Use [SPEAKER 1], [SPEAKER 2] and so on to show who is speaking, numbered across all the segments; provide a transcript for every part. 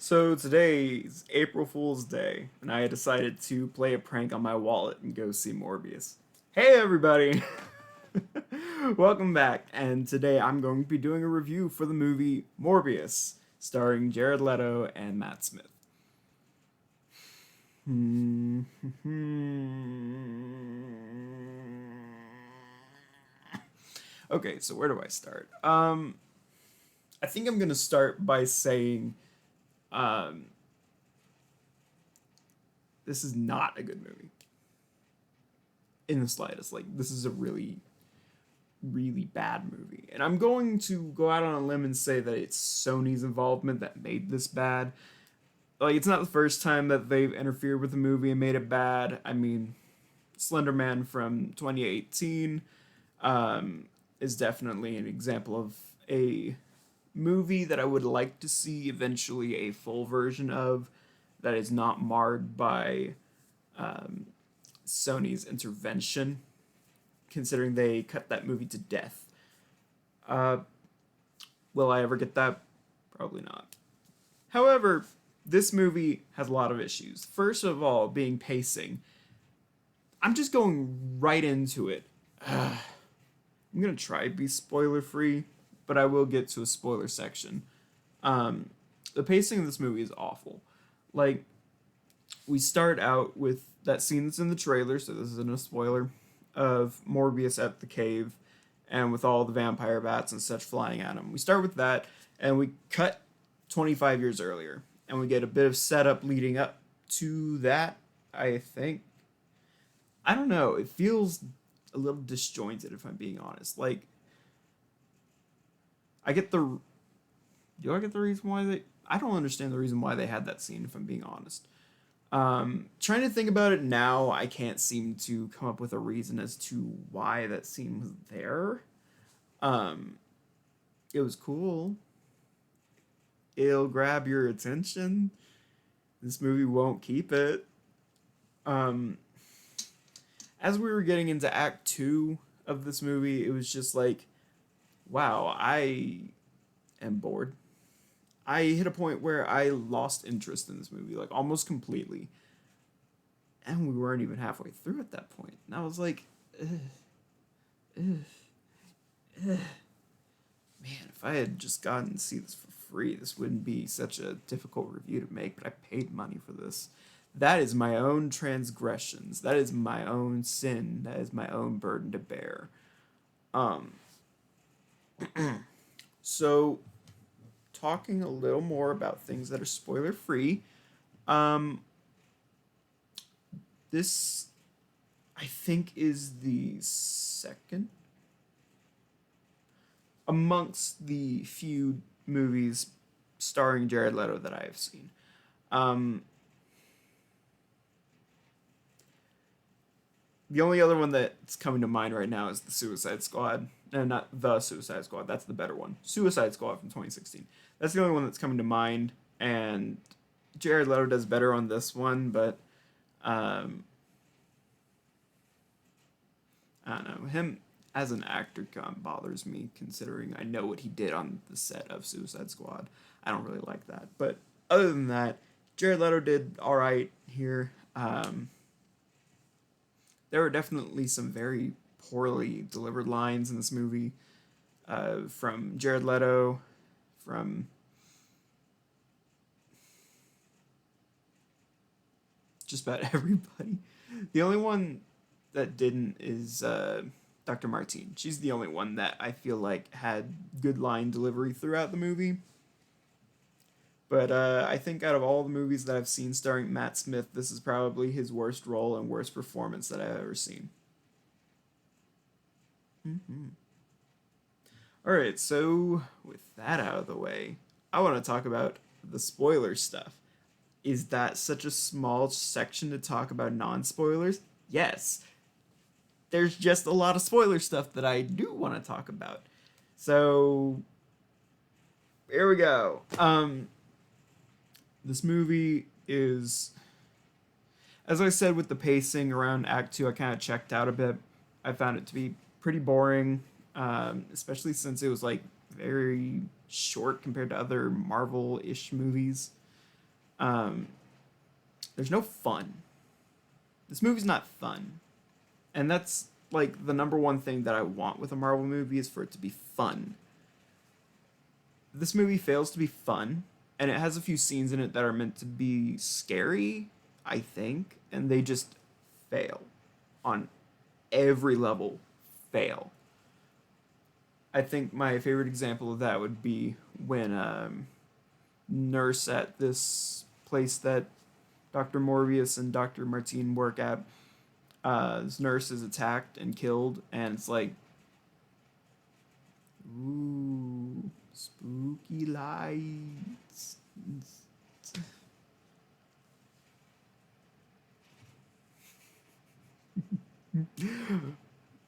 [SPEAKER 1] So today's April Fool's Day, and I decided to play a prank on my wallet and go see Morbius. Hey everybody! Welcome back, and today I'm going to be doing a review for the movie Morbius, starring Jared Leto and Matt Smith. Okay, so where do I start? I think I'm gonna start by saying, um, this is not a good movie in the slightest. Like, this is a really, really bad movie. And I'm going to go out on a limb and say that it's Sony's involvement that made this bad. Like, it's not the first time that they've interfered with a movie and made it bad. I mean, Slender Man from 2018 is definitely an example of a movie that I would like to see eventually a full version of that is not marred by Sony's intervention, considering they cut that movie to death. Uh, will I ever get that? Probably not. However, this movie has a lot of issues. First of all, being pacing. I'm just going right into it. I'm gonna try to be spoiler free, but I will get to a spoiler section. The pacing of this movie is awful. Like, we start out with that scene that's in the trailer, so this isn't a spoiler, of Morbius at the cave and with all the vampire bats and such flying at him. We start with that, and we cut 25 years earlier, and we get a bit of setup leading up to that, I think. I don't know, it feels a little disjointed, if I'm being honest. Like, I get the. Do I get the reason why they. I don't understand the reason why they had that scene, if I'm being honest. Trying to think about it now, I can't seem to come up with a reason as to why that scene was there. Um, it was cool. It'll grab your attention. This movie won't keep it. Um, as we were getting into Act 2 of this movie, it was just like, wow, I am bored. I hit a point where I lost interest in this movie, like almost completely. And we weren't even halfway through at that point. And I was like, ugh, ugh, ugh. Man, if I had just gotten to see this for free, this wouldn't be such a difficult review to make, but I paid money for this. That is my own transgressions. That is my own sin. That is my own burden to bear. Um, so talking a little more about things that are spoiler free. Um, this, I think, is the second amongst the few movies starring Jared Leto that I have seen. Um, the only other one that's coming to mind right now is the Suicide Squad. No, not the Suicide Squad. That's the better one. Suicide Squad from 2016. That's the only one that's coming to mind. And Jared Leto does better on this one, but um, I don't know. Him as an actor kind of bothers me, considering I know what he did on the set of Suicide Squad. I don't really like that. But other than that, Jared Leto did all right here. There were definitely some very poorly delivered lines in this movie, from Jared Leto, from just about everybody. The only one that didn't is Dr. Martine. She's the only one that I feel like had good line delivery throughout the movie. But I think out of all the movies that I've seen starring Matt Smith, this is probably his worst role and worst performance that I've ever seen. Mm-hmm. All right, so with that out of the way, I want to talk about the spoiler stuff. Is that such a small section to talk about non spoilers? Yes. There's just a lot of spoiler stuff that I do want to talk about. So, here we go. This movie is, as I said, with the pacing around Act 2, I kind of checked out a bit. I found it to be pretty boring, especially since it was like very short compared to other Marvel ish movies. Um, there's no fun. This movie's not fun. And that's like the number one thing that I want with a Marvel movie is for it to be fun. This movie fails to be fun, and it has a few scenes in it that are meant to be scary, I think, and they just fail on every level. Fail. I think my favorite example of that would be when nurse at this place that Dr. Morbius and Dr. Martine work at, this nurse is attacked and killed, and it's like, ooh, spooky lights.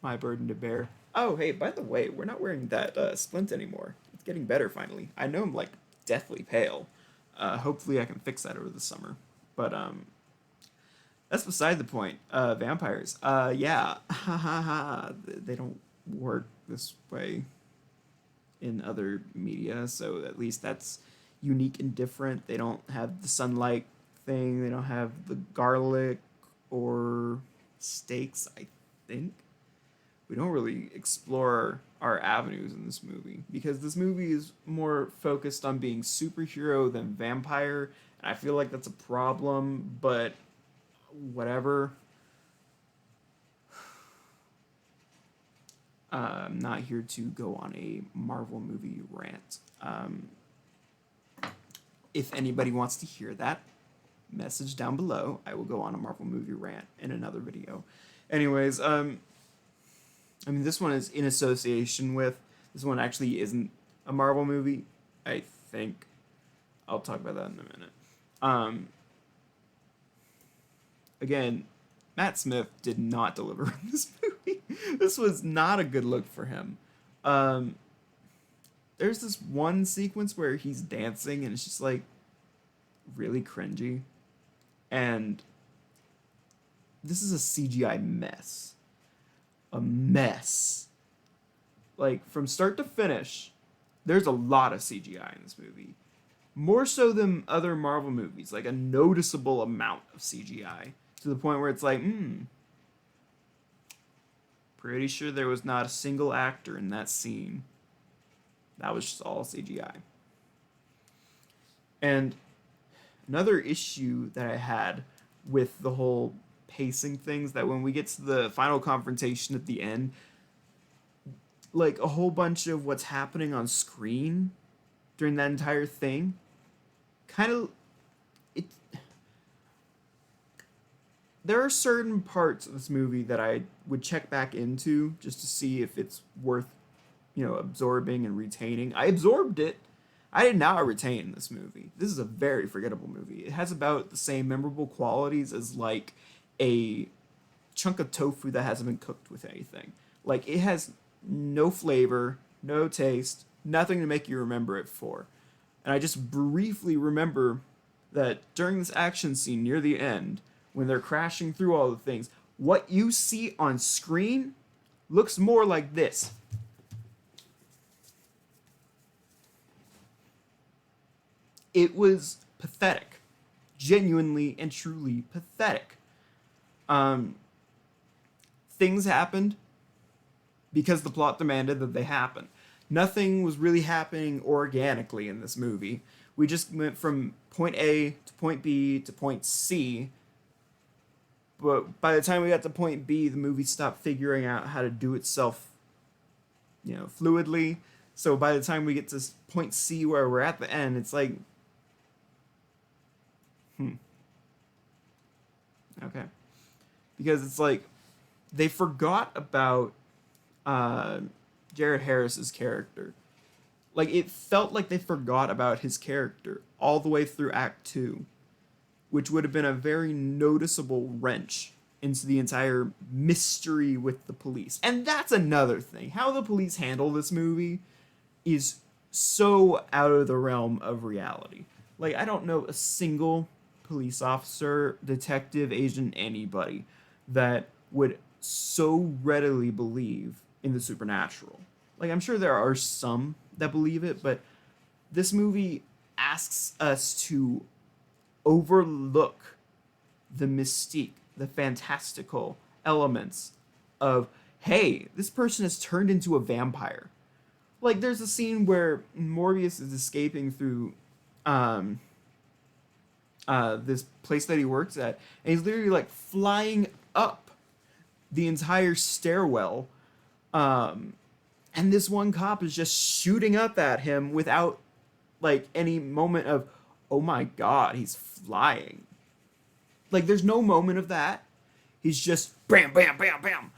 [SPEAKER 1] My burden to bear. Oh, hey, by the way, we're not wearing that splint anymore. It's getting better finally. I know I'm like deathly pale. Hopefully I can fix that over the summer. But that's beside the point. Vampires. Yeah. Ha ha ha. They don't work this way in other media, so at least that's unique and different. They don't have the sunlight thing. They don't have the garlic or steaks, I think. We don't really explore our avenues in this movie because this movie is more focused on being superhero than vampire, and I feel like that's a problem, but whatever. I'm not here to go on a Marvel movie rant. If anybody wants to hear that, message down below. I will go on a Marvel movie rant in another video. Anyways, I mean, this one is in association with. This one actually isn't a Marvel movie, I think. I'll talk about that in a minute. Again, Matt Smith did not deliver in this movie. This was not a good look for him. There's this one sequence where he's dancing and it's just like really cringy. And this is a CGI mess. A mess. Like, from start to finish, there's a lot of CGI in this movie. More so than other Marvel movies, like a noticeable amount of CGI. To the point where it's like, pretty sure there was not a single actor in that scene. That was just all CGI. And another issue that I had with the whole pacing things, that when we get to the final confrontation at the end, like a whole bunch of what's happening on screen during that entire thing, kind of, it. There are certain parts of this movie that I would check back into just to see if it's worth, absorbing and retaining. I absorbed it. I did not retain this movie. This is a very forgettable movie. It has about the same memorable qualities as like a chunk of tofu that hasn't been cooked with anything. Like, it has no flavor, no taste, nothing to make you remember it for. And I just briefly remember that during this action scene near the end, when they're crashing through all the things, what you see on screen looks more like this. It was pathetic. Genuinely and truly pathetic. Things happened because the plot demanded that they happen. Nothing was really happening organically in this movie. We just went from point A to point B to point C. But by the time we got to point B, the movie stopped figuring out how to do itself, fluidly. So by the time we get to point C where we're at the end, it's like, okay. Because it's like, they forgot about Jared Harris's character. Like, it felt like they forgot about his character all the way through Act 2, which would have been a very noticeable wrench into the entire mystery with the police. And that's another thing. How the police handle this movie is so out of the realm of reality. Like, I don't know a single police officer, detective, agent, anybody that would so readily believe in the supernatural. Like, I'm sure there are some that believe it, but this movie asks us to overlook the mystique, the fantastical elements of, hey, this person has turned into a vampire. Like, there's a scene where Morbius is escaping through um, this place that he works at, and he's literally like flying up the entire stairwell. Um, and this one cop is just shooting up at him without like any moment of, oh my god, he's flying. Like, there's no moment of that. He's just bam, bam, bam, bam.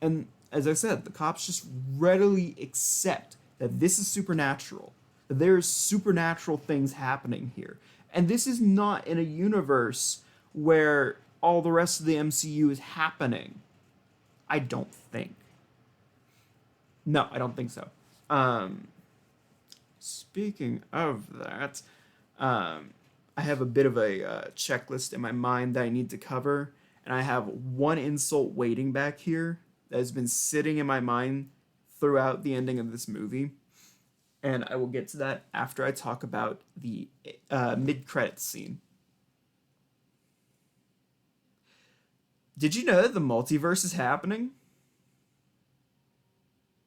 [SPEAKER 1] And as I said, the cops just readily accept that this is supernatural. That there's supernatural things happening here. And this is not in a universe where all the rest of the MCU is happening. I don't think. No, I don't think so. Um, Speaking of that, I have a bit of a checklist in my mind that I need to cover, and I have one insult waiting back here that has been sitting in my mind throughout the ending of this movie, and I will get to that after I talk about the mid-credits scene. Did you know that the multiverse is happening?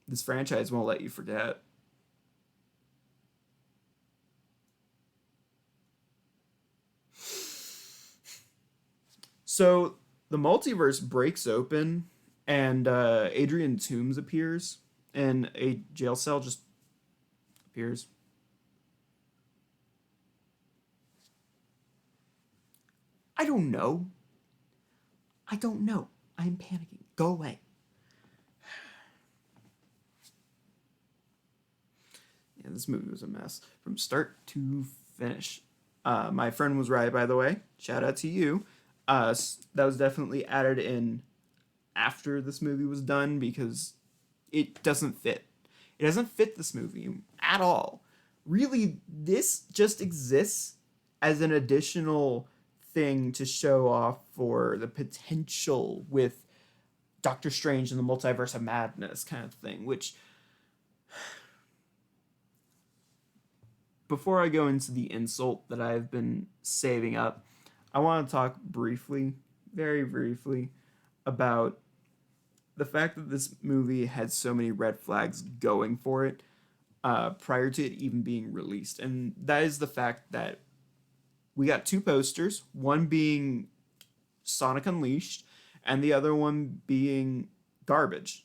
[SPEAKER 1] This franchise won't let you forget. So the multiverse breaks open, and Adrian Toomes appears, and a jail cell just appears. I don't know. I don't know. I'm panicking. Go away. Yeah, this movie was a mess from start to finish. My friend was right, by the way. Shout out to you. That was definitely added in after this movie was done because it doesn't fit. It doesn't fit this movie at all. Really, this just exists as an additional thing to show off for the potential with Doctor Strange and the Multiverse of Madness kind of thing, which, before I go into the insult that I've been saving up, I want to talk briefly, very briefly, about the fact that this movie had so many red flags going for it prior to it even being released. And that is the fact that we got two posters, one being Sonic Unleashed, and the other one being garbage.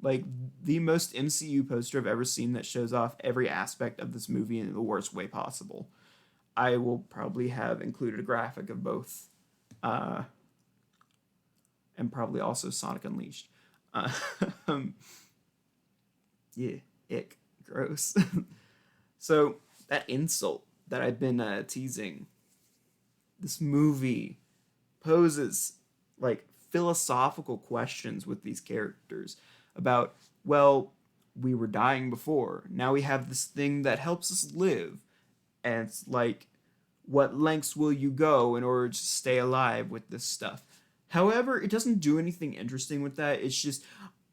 [SPEAKER 1] Like, the most MCU poster I've ever seen that shows off every aspect of this movie in the worst way possible. I will probably have included a graphic of both, and probably also Sonic Unleashed. Uh, yeah, ick, gross. So, that insult that I've been teasing, this movie poses like philosophical questions with these characters about, well, we were dying before. Now we have this thing that helps us live. And it's like, what lengths will you go in order to stay alive with this stuff? However, it doesn't do anything interesting with that. It's just,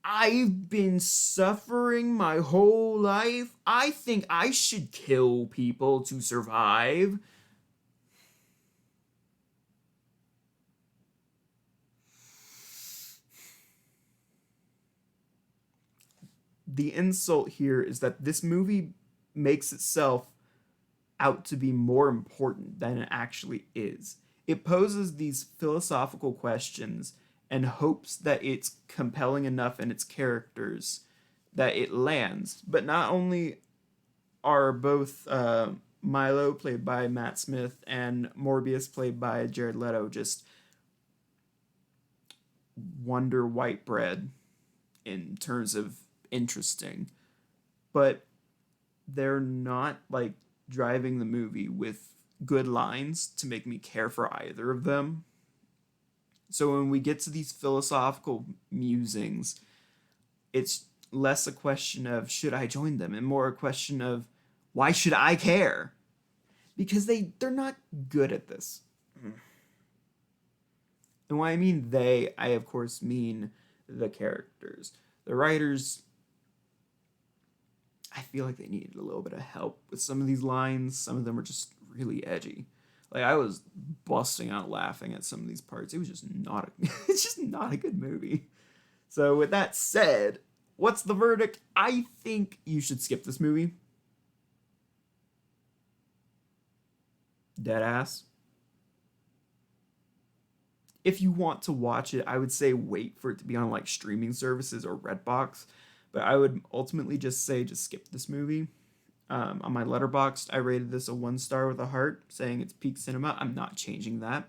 [SPEAKER 1] I've been suffering my whole life. I think I should kill people to survive. The insult here is that this movie makes itself out to be more important than it actually is. It poses these philosophical questions and hopes that it's compelling enough in its characters that it lands. But not only are both Milo, played by Matt Smith, and Morbius, played by Jared Leto, just wonder white bread in terms of interesting, but they're not like driving the movie with good lines to make me care for either of them. So when we get to these philosophical musings, it's less a question of should I join them and more a question of why should I care? Because they're not good at this. And when I mean they, I of course mean the characters. The writers I feel like they needed a little bit of help with some of these lines. Some of them are just really edgy. Like, I was busting out laughing at some of these parts. It was just not it's just not a good movie. So with that said, what's the verdict? I think you should skip this movie. Deadass. If you want to watch it, I would say wait for it to be on like streaming services or Redbox. But I would ultimately just say just skip this movie. On my Letterboxd, I rated this a 1 star with a heart, saying it's peak cinema. I'm not changing that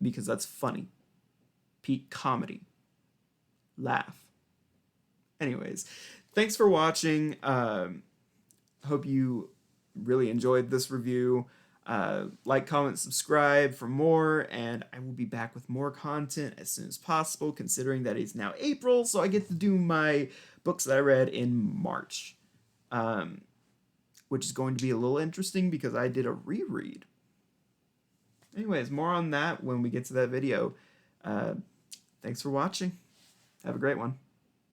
[SPEAKER 1] because that's funny. Peak comedy. Laugh. Anyways, thanks for watching. Hope you really enjoyed this review. Like, comment, subscribe for more, and I will be back with more content as soon as possible, considering that it's now April, so I get to do my books that I read in March, which is going to be a little interesting because I did a reread. Anyways, more on that when we get to that video. Thanks for watching. Have a great one.